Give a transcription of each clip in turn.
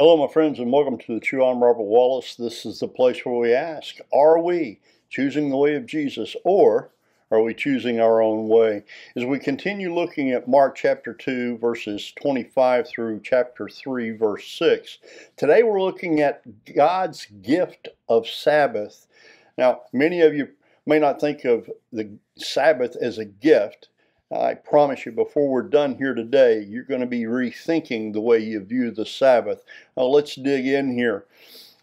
Hello, my friends, and welcome to the True. I'm Robert Wallace. This is the place where we ask, are we choosing the way of Jesus, or are we choosing our own way? As we continue looking at Mark chapter 2, verses 25 through chapter 3, verse 6, today we're looking at God's gift of Sabbath. Now, many of you may not think of the Sabbath as a gift. I promise you, before we're done here today, you're going to be rethinking the way you view the Sabbath. Now, let's dig in here.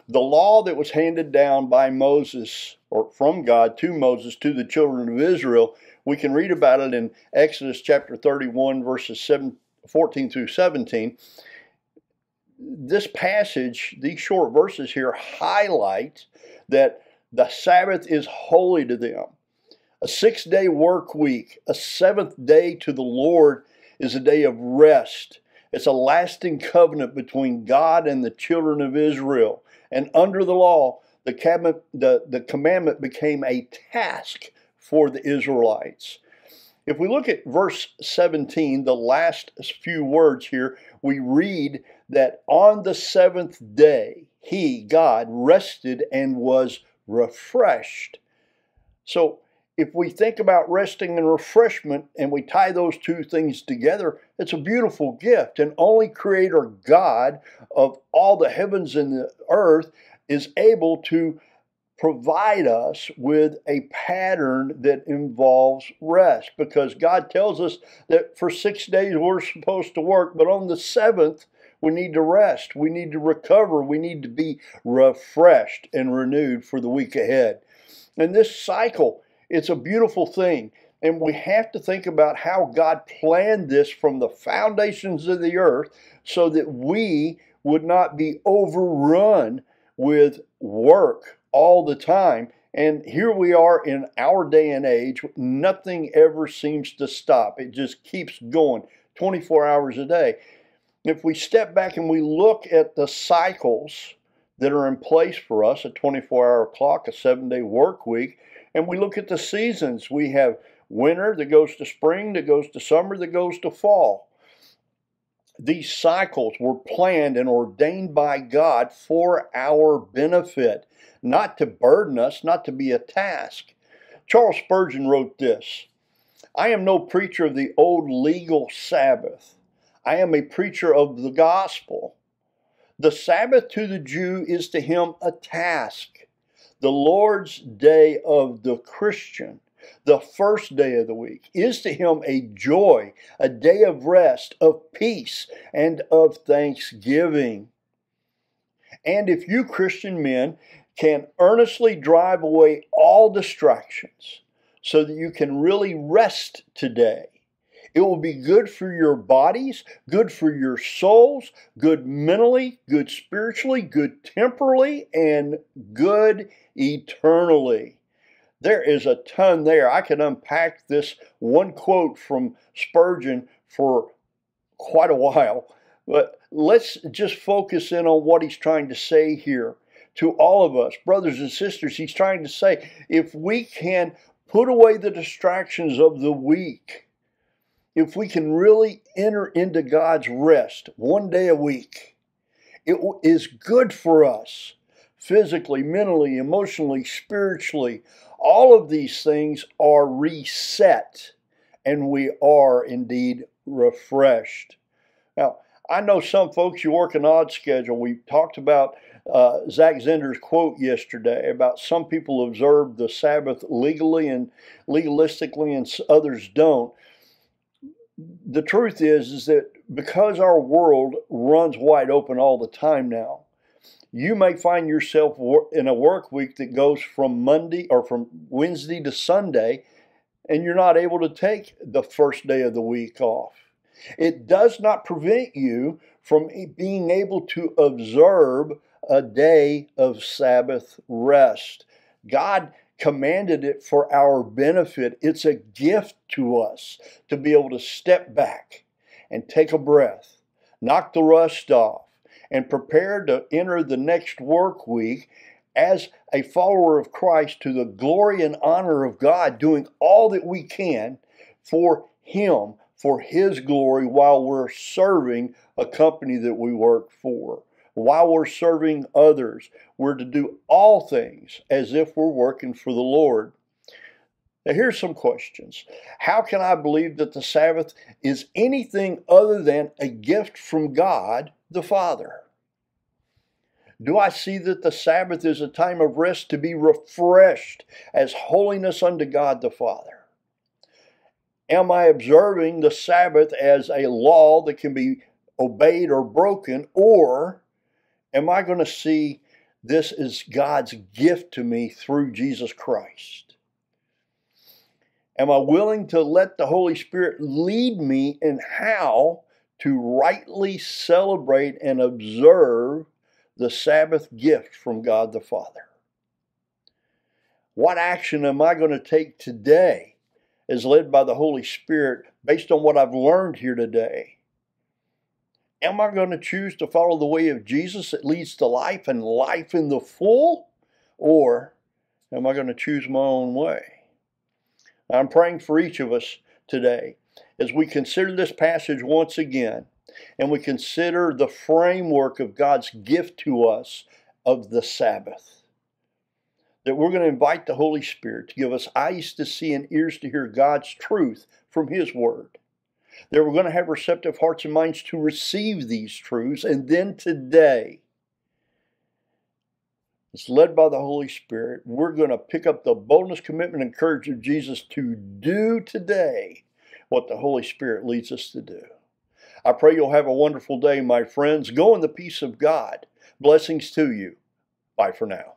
The law that was handed down by Moses, or from God to Moses, to the children of Israel, we can read about it in Exodus chapter 31, verses 14 through 17. This passage, these short verses here, highlight that the Sabbath is holy to them. A 6-day work week, a seventh day to the Lord, is a day of rest. It's a lasting covenant between God and the children of Israel. And under the law, the commandment became a task for the Israelites. If we look at verse 17, the last few words here, we read that on the seventh day, He, God, rested and was refreshed. So, if we think about resting and refreshment and we tie those two things together, it's a beautiful gift. And only Creator God of all the heavens and the earth is able to provide us with a pattern that involves rest. Because God tells us that for 6 days we're supposed to work, but on the seventh we need to rest. We need to recover. We need to be refreshed and renewed for the week ahead. And this cycle, it's a beautiful thing, and we have to think about how God planned this from the foundations of the earth so that we would not be overrun with work all the time. And here we are in our day and age, nothing ever seems to stop. It just keeps going 24 hours a day. If we step back and we look at the cycles that are in place for us, a 24-hour clock, a 7-day work week, and we look at the seasons. We have winter that goes to spring, that goes to summer, that goes to fall. These cycles were planned and ordained by God for our benefit, not to burden us, not to be a task. Charles Spurgeon wrote this: I am no preacher of the old legal Sabbath. I am a preacher of the gospel. The Sabbath to the Jew is to him a task. The Lord's day of the Christian, the first day of the week, is to him a joy, a day of rest, of peace, and of thanksgiving. And if you Christian men can earnestly drive away all distractions so that you can really rest today, it will be good for your bodies, good for your souls, good mentally, good spiritually, good temporally, and good eternally. There is a ton there. I can unpack this one quote from Spurgeon for quite a while, but let's just focus in on what he's trying to say here to all of us, brothers and sisters. He's trying to say, if we can put away the distractions of the week, if we can really enter into God's rest 1 day a week, it is good for us physically, mentally, emotionally, spiritually. All of these things are reset, and we are indeed refreshed. Now, I know some folks, you work an odd schedule. We talked about Zach Zender's quote yesterday about some people observe the Sabbath legally and legalistically, and others don't. The truth is that because our world runs wide open all the time now, you may find yourself in a work week that goes from Monday or from Wednesday to Sunday, and you're not able to take the first day of the week off. It does not prevent you from being able to observe a day of Sabbath rest. God commanded it for our benefit. It's a gift to us to be able to step back and take a breath, knock the rust off, and prepare to enter the next work week as a follower of Christ to the glory and honor of God, doing all that we can for Him, for His glory, while we're serving a company that we work for. while we're serving others, we're to do all things as if we're working for the Lord. Now, here's some questions. How can I believe that the Sabbath is anything other than a gift from God the Father? Do I see that the Sabbath is a time of rest to be refreshed as holiness unto God the Father? Am I observing the Sabbath as a law that can be obeyed or broken, or am I going to see this as God's gift to me through Jesus Christ? Am I willing to let the Holy Spirit lead me in how to rightly celebrate and observe the Sabbath gift from God the Father? What action am I going to take today as led by the Holy Spirit based on what I've learned here today? Am I going to choose to follow the way of Jesus that leads to life and life in the full? Or am I going to choose my own way? I'm praying for each of us today as we consider this passage once again and we consider the framework of God's gift to us of the Sabbath. That we're going to invite the Holy Spirit to give us eyes to see and ears to hear God's truth from His Word. That we're going to have receptive hearts and minds to receive these truths. And then today, as led by the Holy Spirit, we're going to pick up the boldness, commitment, and courage of Jesus to do today what the Holy Spirit leads us to do. I pray you'll have a wonderful day, my friends. Go in the peace of God. Blessings to you. Bye for now.